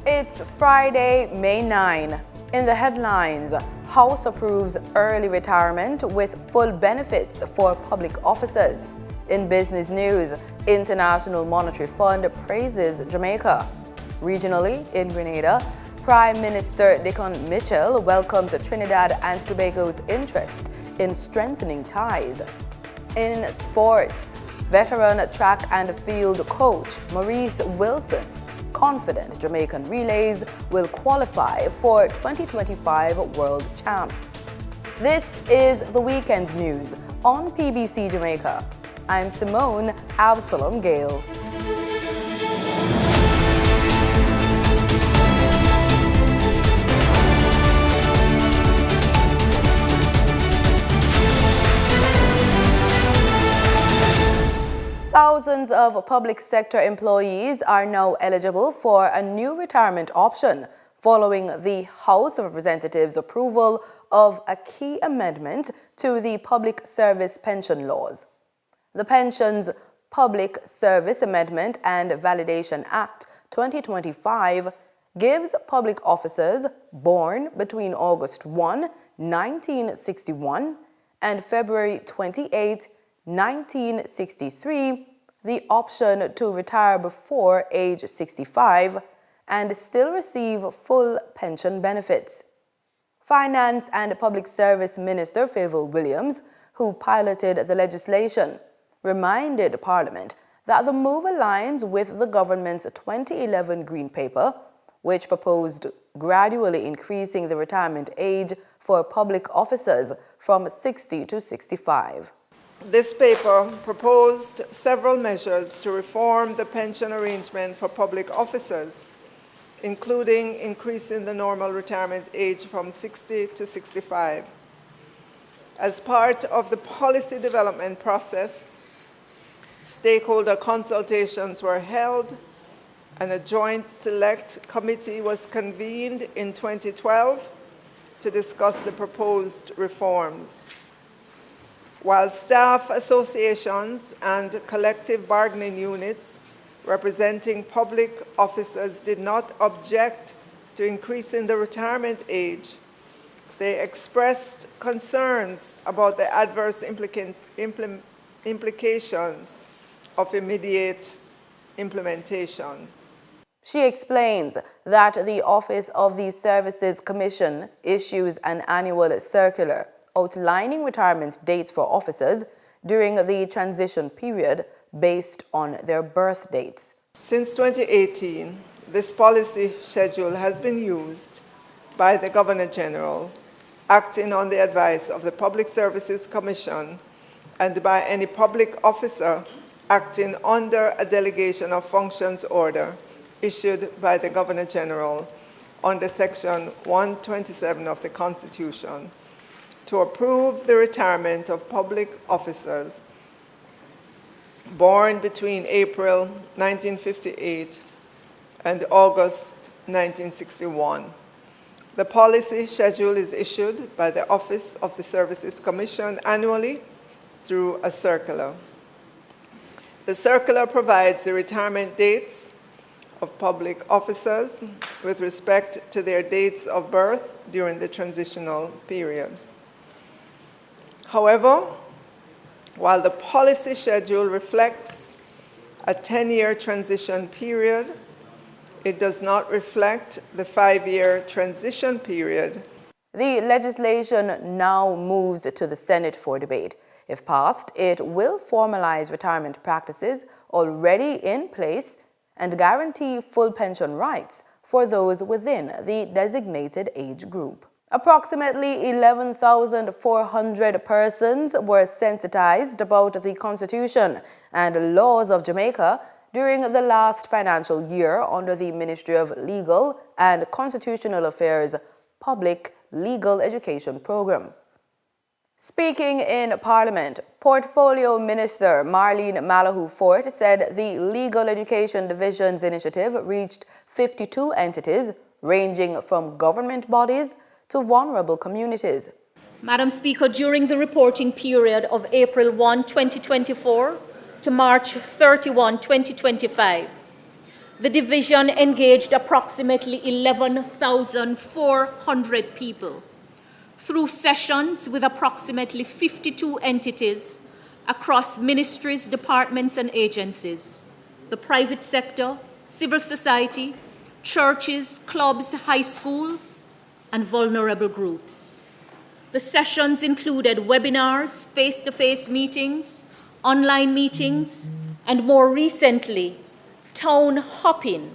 It's Friday, May 9. In the headlines, House approves early retirement with full benefits for public officers. In business news, International Monetary Fund praises Jamaica. Regionally, in Grenada, Prime Minister Dickon Mitchell welcomes Trinidad and Tobago's interest in strengthening ties. In sports, veteran track and field coach Maurice Wilson confident Jamaican relays will qualify for 2025 World Champs. This is the Weekend News on PBC Jamaica. I'm Simone Absalom Gale. Thousands of public sector employees are now eligible for a new retirement option following the House of Representatives' approval of a key amendment to the Public Service Pension Laws. The Pensions Public Service Amendment and Validation Act 2025 gives public officers born between August 1, 1961 and February 28, 1963, the option to retire before age 65 and still receive full pension benefits. Finance and Public Service Minister Favour Williams, who piloted the legislation, reminded Parliament that the move aligns with the government's 2011 Green Paper, which proposed gradually increasing the retirement age for public officers from 60 to 65. This paper proposed several measures to reform the pension arrangement for public officers, including increasing the normal retirement age from 60 to 65. As part of the policy development process, stakeholder consultations were held and a joint select committee was convened in 2012 to discuss the proposed reforms. While staff associations and collective bargaining units representing public officers did not object to increasing the retirement age, they expressed concerns about the adverse implications of immediate implementation. She explains that the Office of the Services Commission issues an annual circular outlining retirement dates for officers during the transition period based on their birth dates. Since 2018, this policy schedule has been used by the Governor-General, acting on the advice of the Public Services Commission, and by any public officer acting under a delegation of functions order issued by the Governor-General under Section 127 of the Constitution, to approve the retirement of public officers born between April 1958 and August 1961. The policy schedule is issued by the Office of the Services Commission annually through a circular. The circular provides the retirement dates of public officers with respect to their dates of birth during the transitional period. However, while the policy schedule reflects a 10-year transition period, it does not reflect the 5-year transition period. The legislation now moves to the Senate for debate. If passed, it will formalize retirement practices already in place and guarantee full pension rights for those within the designated age group. Approximately 11,400 persons were sensitized about the Constitution and laws of Jamaica during the last financial year under the Ministry of Legal and Constitutional Affairs Public Legal Education Program. Speaking in Parliament, Portfolio Minister Marlene Malahou-Fort said the Legal Education Division's initiative reached 52 entities ranging from government bodies to vulnerable communities. Madam Speaker, during the reporting period of April 1, 2024 to March 31, 2025, the division engaged approximately 11,400 people through sessions with approximately 52 entities across ministries, departments, and agencies, the private sector, civil society, churches, clubs, high schools, and vulnerable groups. The sessions included webinars, face-to-face meetings, online meetings, and more recently, town hopping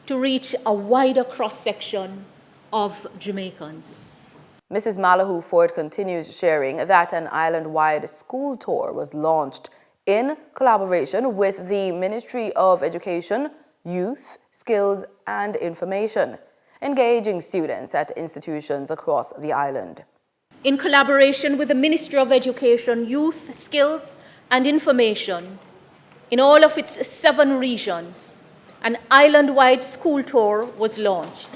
to reach a wider cross-section of Jamaicans. Mrs. Malahoo Ford continues sharing that an island-wide school tour was launched in collaboration with the Ministry of Education, Youth, Skills and Information, engaging students at institutions across the island. In collaboration with the Ministry of Education, Youth, Skills and Information, in all of its 7 regions, an island-wide school tour was launched.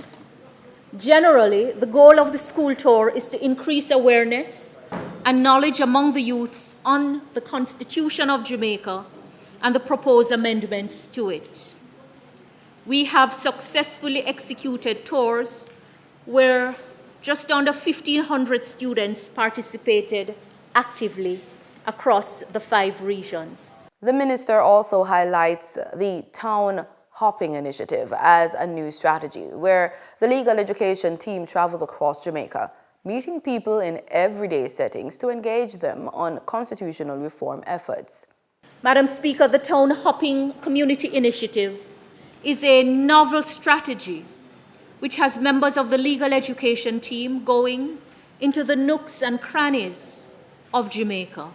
Generally, the goal of the school tour is to increase awareness and knowledge among the youths on the Constitution of Jamaica and the proposed amendments to it. We have successfully executed tours where just under 1,500 students participated actively across the 5 regions. The minister also highlights the town hopping initiative as a new strategy where the legal education team travels across Jamaica, meeting people in everyday settings to engage them on constitutional reform efforts. Madam Speaker, the town hopping community initiative is a novel strategy which has members of the legal education team going into the nooks and crannies of Jamaica,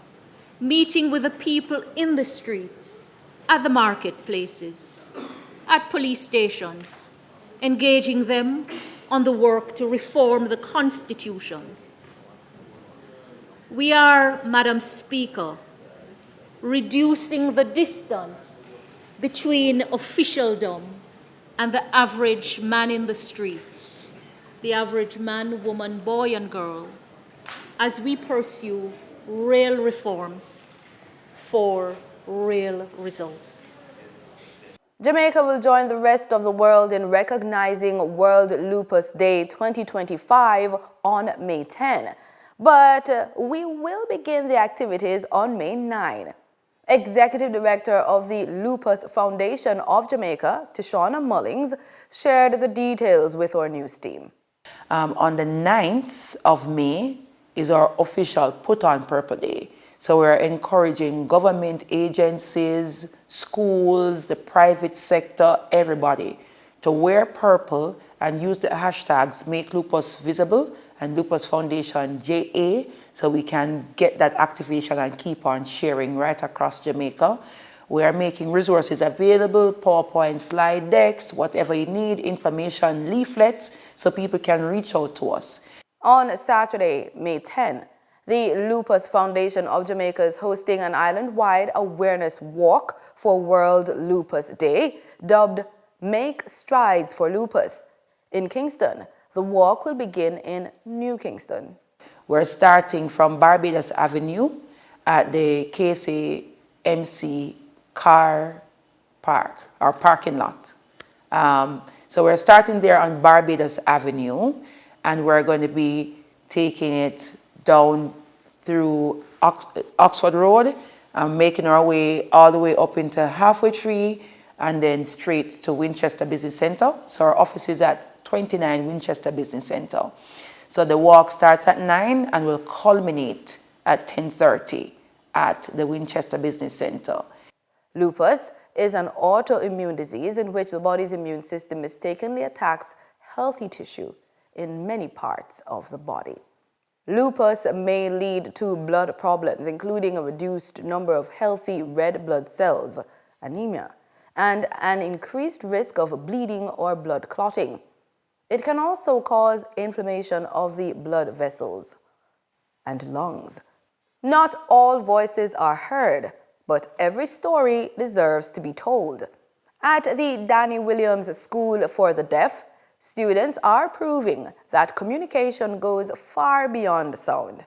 meeting with the people in the streets, at the marketplaces, at police stations, engaging them on the work to reform the Constitution. We are, Madam Speaker, reducing the distance between officialdom and the average man in the street, the average man, woman, boy, and girl, as we pursue real reforms for real results. Jamaica will join the rest of the world in recognizing World Lupus Day 2025 on May 10, but we will begin the activities on May 9. Executive Director of the Lupus Foundation of Jamaica, Tishona Mullings, shared the details with our news team. On the 9th of May is our official Put on Purple Day. So we're encouraging government agencies, schools, the private sector, everybody to wear purple and use the hashtags Make Lupus Visible and Lupus Foundation JA so we can get that activation and keep on sharing right across Jamaica. We are making resources available, PowerPoint slide decks, whatever you need, information, leaflets, so people can reach out to us. On Saturday, May 10, the Lupus Foundation of Jamaica is hosting an island-wide awareness walk for World Lupus Day, dubbed Make Strides for Lupus. In Kingston, the walk will begin in New Kingston. We're starting from Barbados Avenue at the KCMC car park, or parking lot. So we're starting there on Barbados Avenue, and we're going to be taking it down through Oxford Road and making our way all the way up into Halfway Tree and then straight to Winchester Business Center. So our office is at 29 Winchester Business Center. So the walk starts at 9 and will culminate at 10:30 at the Winchester Business Center. Lupus is an autoimmune disease in which the body's immune system mistakenly attacks healthy tissue in many parts of the body. Lupus may lead to blood problems, including a reduced number of healthy red blood cells, anemia, and an increased risk of bleeding or blood clotting. It can also cause inflammation of the blood vessels and lungs. Not all voices are heard, but every story deserves to be told. At the Danny Williams School for the Deaf, students are proving that communication goes far beyond sound.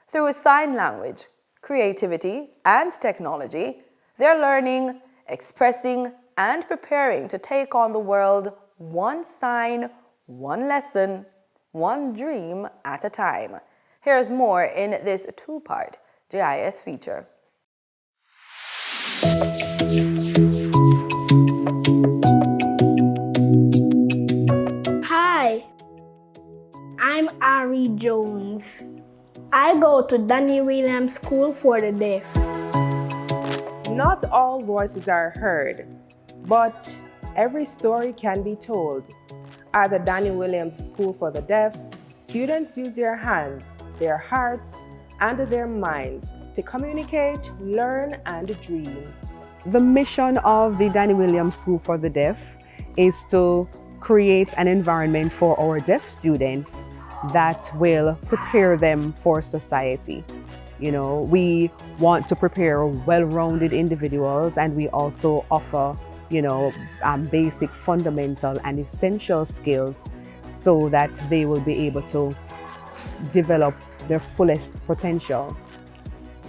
Through sign language, creativity, and technology, they're learning, expressing, and preparing to take on the world one sign, one lesson, one dream at a time. Here's more in this two-part GIS feature. Hi, I'm Ari Jones. I go to Danny Williams School for the Deaf. Not all voices are heard, but every story can be told. At the Danny Williams School for the Deaf, students use their hands, their hearts, and their minds to communicate, learn, and dream. The mission of the Danny Williams School for the Deaf is to create an environment for our deaf students that will prepare them for society. You know, we want to prepare well-rounded individuals, and we also offer, basic, fundamental, and essential skills so that they will be able to develop their fullest potential.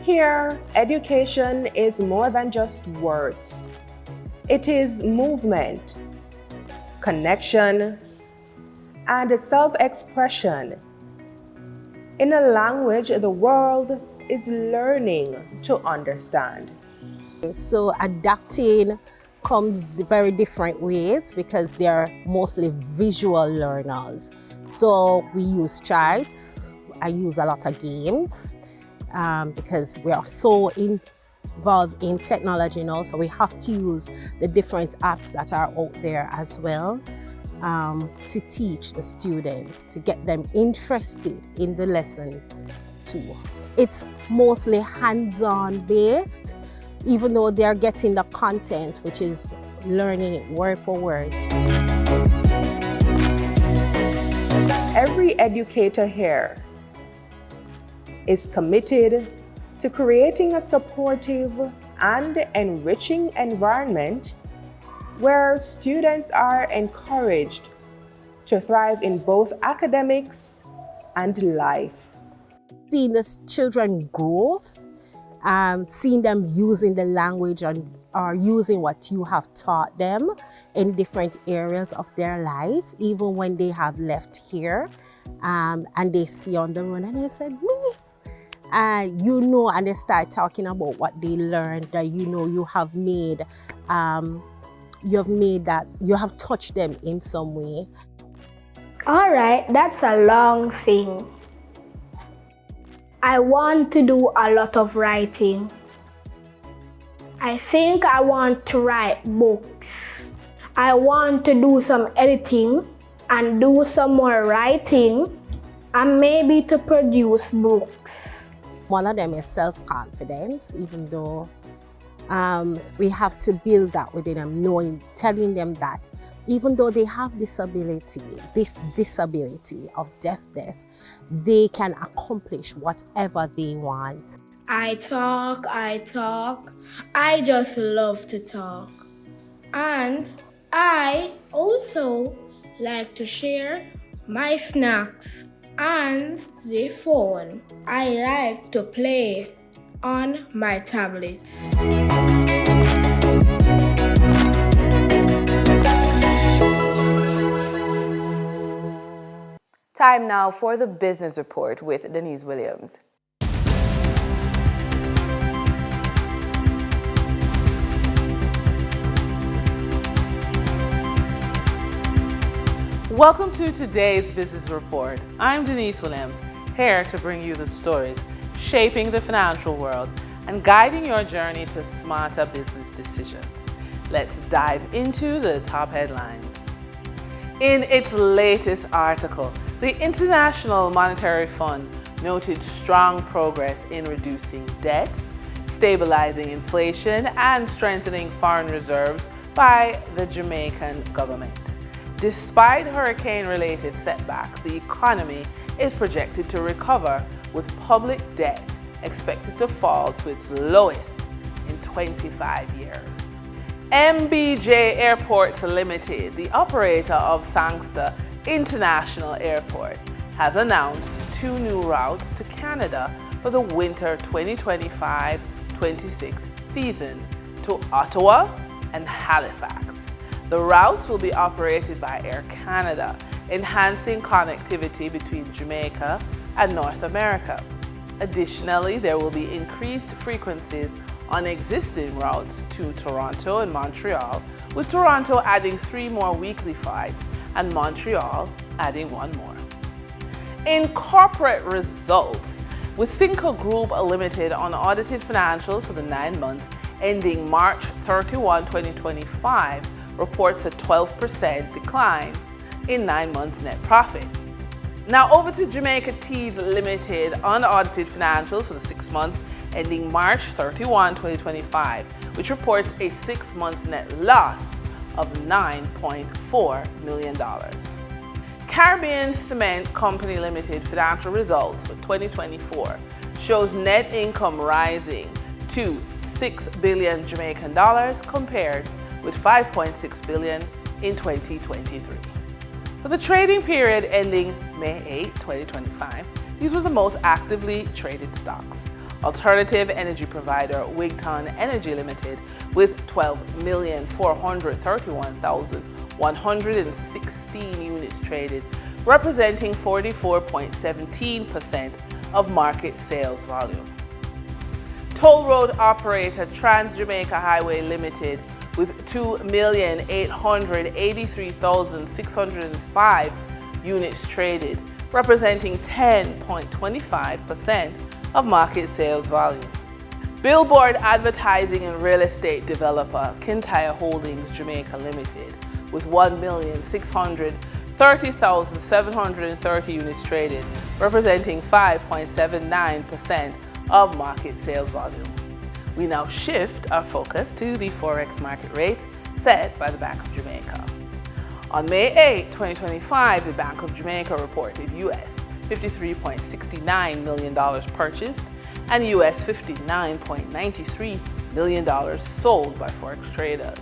Here, education is more than just words. It is movement, connection, and self-expression in a language the world is learning to understand. So adapting comes very different ways because they're mostly visual learners. So we use charts. I use a lot of games because we are so involved in technology now. So we have to use the different apps that are out there as well to teach the students, to get them interested in the lesson too. It's mostly hands-on based, even though they're getting the content, which is learning it word for word. Every educator here is committed to creating a supportive and enriching environment where students are encouraged to thrive in both academics and life. Seeing the children growth, seeing them using the language or using what you have taught them in different areas of their life, even when they have left here, and they see on the road and they said, Miss, and they start talking about what they learned, that you have made, you have touched them in some way. All right, that's a long thing. I want to do a lot of writing. I think I want to write books. I want to do some editing and do some more writing and maybe to produce books. One of them is self-confidence, even though we have to build that within them, telling them that even though they have this disability of deafness, they can accomplish whatever they want. I talk, I just love to talk. And I also like to share my snacks and the phone. I like to play on my tablets. Time now for the business report with Denise Williams. Welcome to today's business report. I'm Denise Williams, here to bring you the stories shaping the financial world and guiding your journey to smarter business decisions. Let's dive into the top headlines. In its latest article, the International Monetary Fund noted strong progress in reducing debt, stabilizing inflation, and strengthening foreign reserves by the Jamaican government. Despite hurricane-related setbacks, the economy is projected to recover, with public debt expected to fall to its lowest in 25 years. MBJ Airports Limited, the operator of Sangster International Airport, has announced 2 new routes to Canada for the winter 2025-26 season, to Ottawa and Halifax. The routes will be operated by Air Canada, enhancing connectivity between Jamaica and North America. Additionally, there will be increased frequencies on existing routes to Toronto and Montreal, with Toronto adding 3 more weekly flights and Montreal adding 1 more. In corporate results, with Cinco Group Limited unaudited financials for the 9 months ending March 31, 2025, reports a 12% decline in 9 months net profit. Now over to Jamaica Teas Limited unaudited financials for the 6 months ending March 31, 2025, which reports a 6 months net loss of $9.4 million. Caribbean Cement Company Limited financial results for 2024 shows net income rising to 6 billion Jamaican dollars compared with 5.6 billion in 2023. For the trading period ending May 8, 2025, these were the most actively traded stocks. Alternative energy provider Wigton Energy Limited with 12,431,116 units traded, representing 44.17% of market sales volume. Toll road operator Trans-Jamaica Highway Limited with 2,883,605 units traded, representing 10.25% of market sales volume. Billboard advertising and real estate developer Kintyre Holdings Jamaica Limited with 1,630,730 units traded, representing 5.79% of market sales volume. We now shift our focus to the Forex market rates set by the Bank of Jamaica. On May 8, 2025, the Bank of Jamaica reported US $53.69 million purchased and US $59.93 million sold by Forex traders.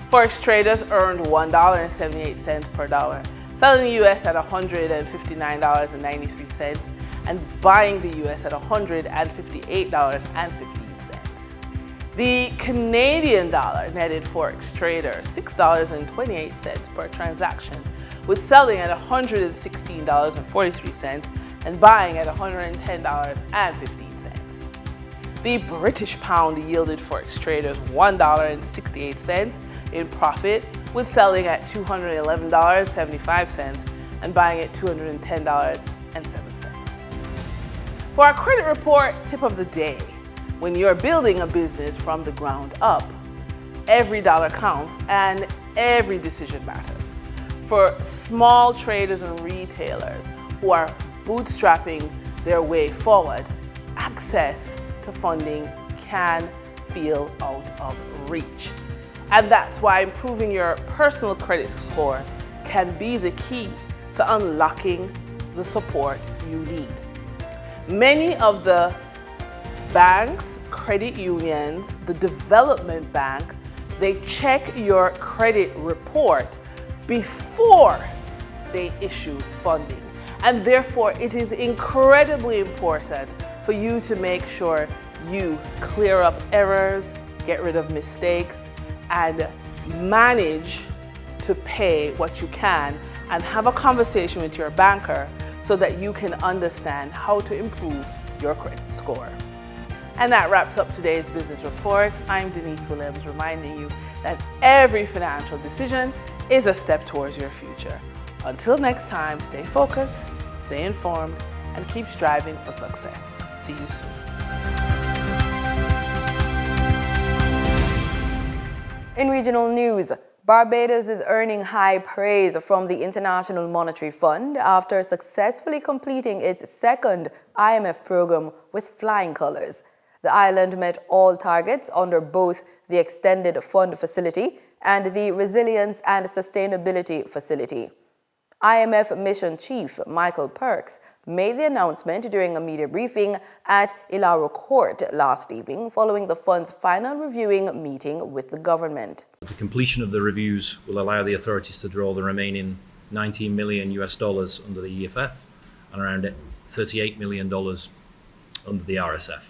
Forex traders earned $1.78 per dollar, selling the US at $159.93 and buying the US at $158.15. The Canadian dollar netted Forex traders $6.28 per transaction, with selling at $116.43 and buying at $110.15. The British pound yielded Forex traders $1.68 in profit, with selling at $211.75 and buying at $210.07. For our credit report tip of the day, when you're building a business from the ground up, every dollar counts and every decision matters. For small traders and retailers who are bootstrapping their way forward, access to funding can feel out of reach. And that's why improving your personal credit score can be the key to unlocking the support you need. Many of the banks, credit unions, the development bank, they check your credit report before they issue funding. And therefore, it is incredibly important for you to make sure you clear up errors, get rid of mistakes, and manage to pay what you can and have a conversation with your banker so that you can understand how to improve your credit score. And that wraps up today's business report. I'm Denise Williams, reminding you that every financial decision is a step towards your future. Until next time, stay focused, stay informed, and keep striving for success. See you soon. In regional news, Barbados is earning high praise from the International Monetary Fund after successfully completing its second IMF program with flying colors. The island met all targets under both the Extended Fund Facility and the Resilience and Sustainability Facility. IMF Mission Chief Michael Perks made the announcement during a media briefing at Ilaro Court last evening following the fund's final reviewing meeting with the government. The completion of the reviews will allow the authorities to draw the remaining $19 million under the EFF and around $38 million under the RSF.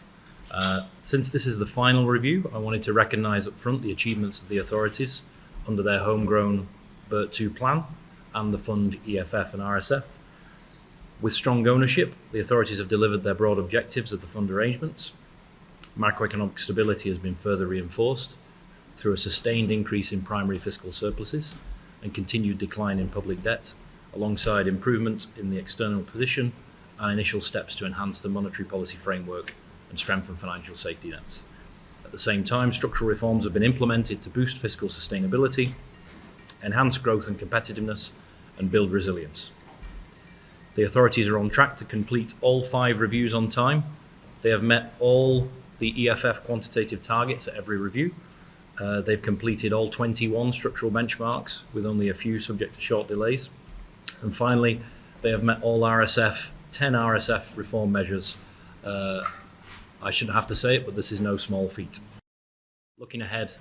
Since this is the final review, I wanted to recognise up front the achievements of the authorities under their homegrown BERT2 plan and the fund EFF and RSF. With strong ownership, the authorities have delivered their broad objectives of the fund arrangements. Macroeconomic stability has been further reinforced through a sustained increase in primary fiscal surpluses and continued decline in public debt, alongside improvement in the external position and initial steps to enhance the monetary policy framework and strengthen financial safety nets. At the same time, structural reforms have been implemented to boost fiscal sustainability, enhance growth and competitiveness, and build resilience. The authorities are on track to complete all 5 reviews on time. They have met all the EFF quantitative targets at every review. They've completed all 21 structural benchmarks, with only a few subject to short delays. And finally, they have met all 10 RSF reform measures. I shouldn't have to say it, but this is no small feat. Looking ahead,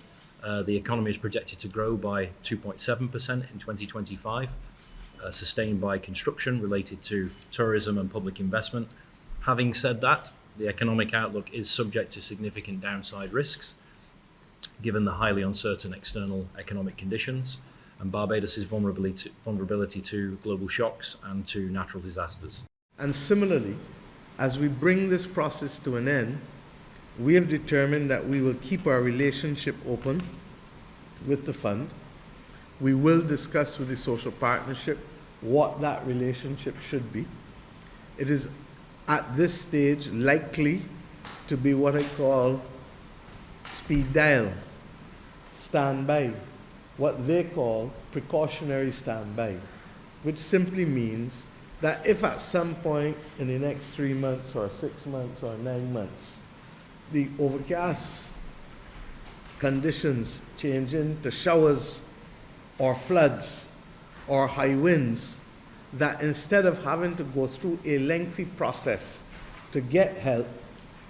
the economy is projected to grow by 2.7% in 2025, sustained by construction related to tourism and public investment. Having said that, the economic outlook is subject to significant downside risks, given the highly uncertain external economic conditions and Barbados' vulnerability to global shocks and to natural disasters. And similarly, as we bring this process to an end, we have determined that we will keep our relationship open with the fund. We will discuss with the social partnership what that relationship should be. It is at this stage likely to be what I call speed dial, standby, what they call precautionary standby, which simply means that if at some point in the next 3 months or 6 months or 9 months, the overcast conditions change into showers or floods or high winds, that instead of having to go through a lengthy process to get help,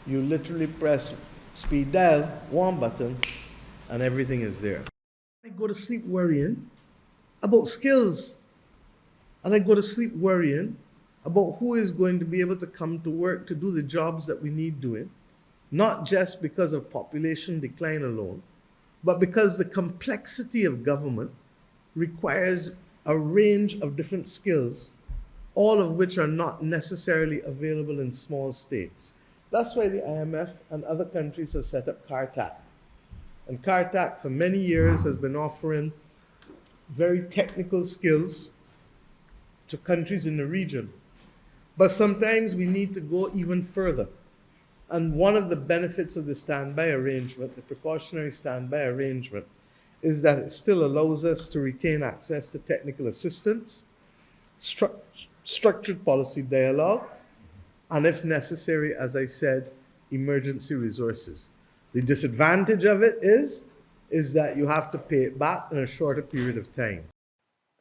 you literally press speed dial, one button, and everything is there. I go to sleep worrying about skills. And I go to sleep worrying about who is going to be able to come to work to do the jobs that we need doing, not just because of population decline alone, but because the complexity of government requires a range of different skills, all of which are not necessarily available in small states. That's why the IMF and other countries have set up CARTAC. And CARTAC for many years has been offering very technical skills to countries in the region. But sometimes we need to go even further. And one of the benefits of the standby arrangement, the precautionary standby arrangement, is that it still allows us to retain access to technical assistance, structured policy dialogue, and if necessary, as I said, emergency resources. The disadvantage of it is that you have to pay it back in a shorter period of time.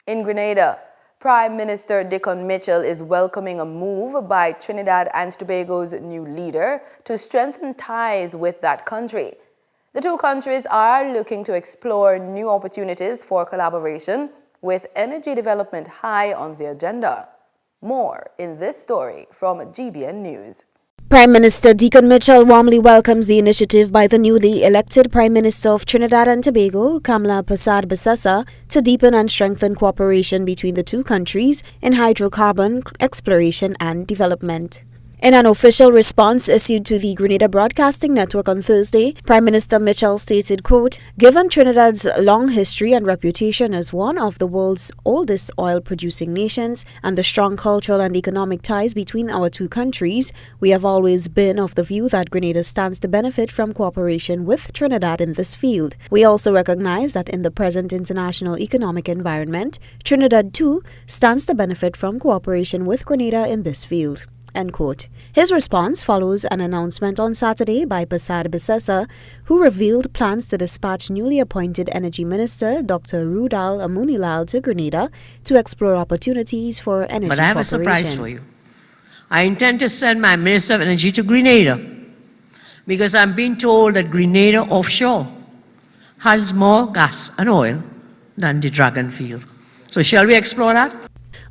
In Grenada, Prime Minister Dickon Mitchell is welcoming a move by Trinidad and Tobago's new leader to strengthen ties with that country. The two countries are looking to explore new opportunities for collaboration, with energy development high on the agenda. More in this story from GBN News. Prime Minister Dickon Mitchell warmly welcomes the initiative by the newly elected Prime Minister of Trinidad and Tobago, Kamla Persad-Bissessar, to deepen and strengthen cooperation between the two countries in hydrocarbon exploration and development. In an official response issued to the Grenada Broadcasting Network on Thursday, Prime Minister Mitchell stated, quote, "Given Trinidad's long history and reputation as one of the world's oldest oil-producing nations and the strong cultural and economic ties between our two countries, we have always been of the view that Grenada stands to benefit from cooperation with Trinidad in this field. We also recognize that in the present international economic environment, Trinidad too stands to benefit from cooperation with Grenada in this field." End quote. His response follows an announcement on Saturday by Persad-Bissessar, who revealed plans to dispatch newly appointed Energy Minister Dr. Rudal Amunilal to Grenada to explore opportunities for energy cooperation. But I have a surprise for you. I intend to send my Minister of Energy to Grenada because I'm being told that Grenada offshore has more gas and oil than the Dragon field. So shall we explore that?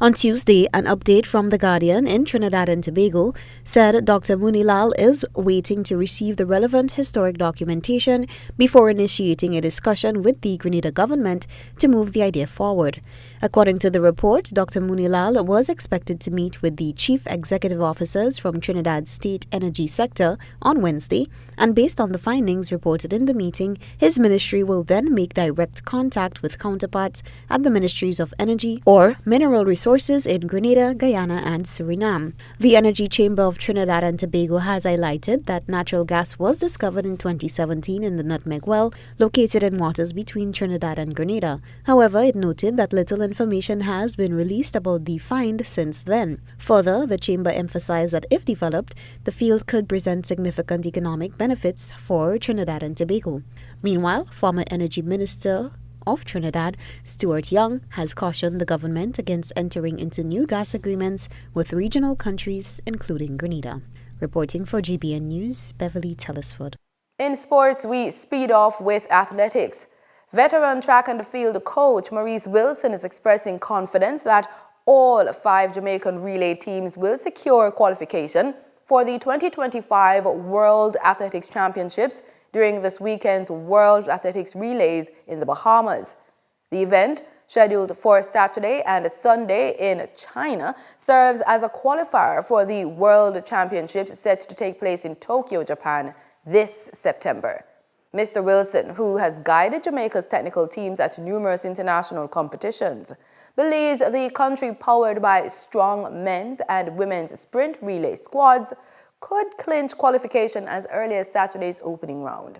On Tuesday, an update from The Guardian in Trinidad and Tobago said Dr. Munilal is waiting to receive the relevant historic documentation before initiating a discussion with the Grenada government to move the idea forward. According to the report, Dr. Munilal was expected to meet with the chief executive officers from Trinidad's state energy sector on Wednesday, and based on the findings reported in the meeting, his ministry will then make direct contact with counterparts at the Ministries of Energy or Mineral Resources in Grenada, Guyana, and Suriname. The Energy Chamber of Trinidad and Tobago has highlighted that natural gas was discovered in 2017 in the Nutmeg Well, located in waters between Trinidad and Grenada. However, it noted that little information has been released about the find since then. Further, the chamber emphasized that if developed, the field could present significant economic benefits for Trinidad and Tobago. Meanwhile, former Energy Minister of Trinidad, Stuart Young, has cautioned the government against entering into new gas agreements with regional countries, including Grenada. Reporting for GBN News, Beverly Telesford. In sports, we speed off with athletics. Veteran track and field coach Maurice Wilson is expressing confidence that all 5 Jamaican relay teams will secure qualification for the 2025 World Athletics Championships during this weekend's World Athletics Relays in the Bahamas. The event, scheduled for Saturday and Sunday in China, serves as a qualifier for the World Championships set to take place in Tokyo, Japan this September. Mr. Wilson, who has guided Jamaica's technical teams at numerous international competitions, believes the country, powered by strong men's and women's sprint relay squads, could clinch qualification as early as Saturday's opening round.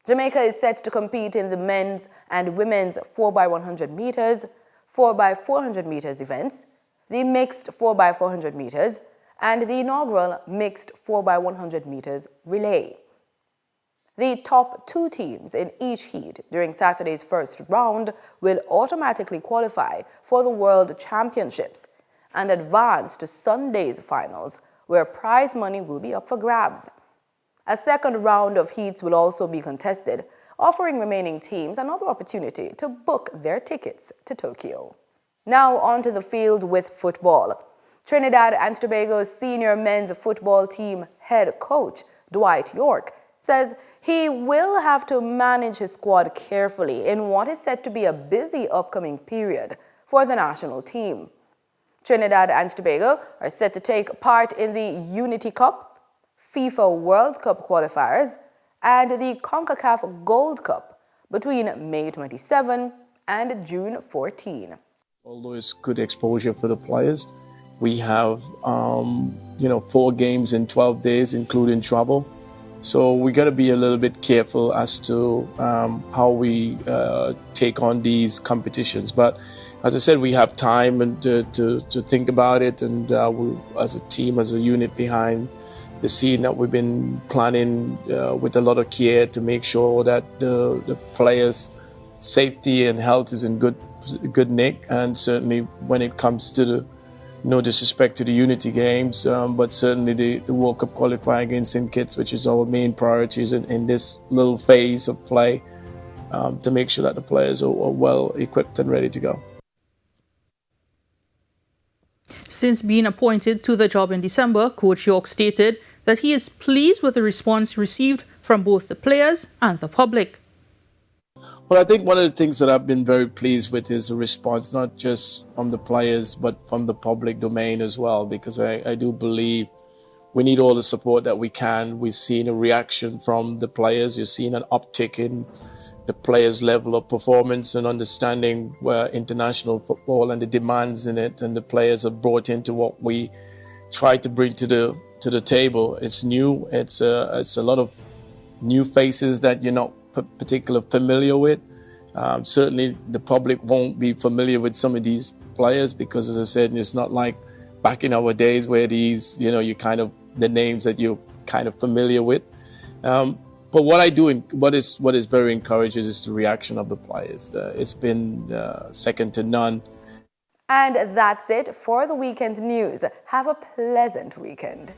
Jamaica is set to compete in the men's and women's 4x100 meters, 4x400 meters events, the mixed 4x400 meters, and the inaugural mixed 4x100 meters relay. The top 2 teams in each heat during Saturday's first round will automatically qualify for the World Championships and advance to Sunday's finals, where prize money will be up for grabs. A second round of heats will also be contested, offering remaining teams another opportunity to book their tickets to Tokyo. Now onto the field with football. Trinidad and Tobago's senior men's football team head coach, Dwight York, says he will have to manage his squad carefully in what is set to be a busy upcoming period for the national team. Trinidad and Tobago are set to take part in the Unity Cup, FIFA World Cup qualifiers, and the CONCACAF Gold Cup between May 27 and June 14. Although it's good exposure for the players, we have 4 games in 12 days, including travel. So we got to be a little bit careful as to how we take on these competitions. But as I said, we have time and to think about it, and we, as a team, as a unit behind the scene, that we've been planning with a lot of care to make sure that the players' safety and health is in good nick. And certainly when it comes to the, no disrespect to the Unity games, but certainly the World Cup qualifying against St. Kitts, which is our main priorities in this little phase of play, to make sure that the players are well equipped and ready to go. Since being appointed to the job in December, Coach York stated that he is pleased with the response received from both the players and the public. Well, I think one of the things that I've been very pleased with is the response, not just from the players, but from the public domain as well, because I do believe we need all the support that we can. We've seen a reaction from the players. You've seen an uptick in the players' level of performance and understanding where international football and the demands in it, and the players are brought into what we try to bring to the table. It's new. It's a lot of new faces that you're not particularly familiar with. Certainly the public won't be familiar with some of these players because, as I said, it's not like back in our days where these, you kind of, the names that you're kind of familiar with. But what I do, what is very encouraging is the reaction of the players. It's been second to none. And that's it for the weekend news. Have a pleasant weekend.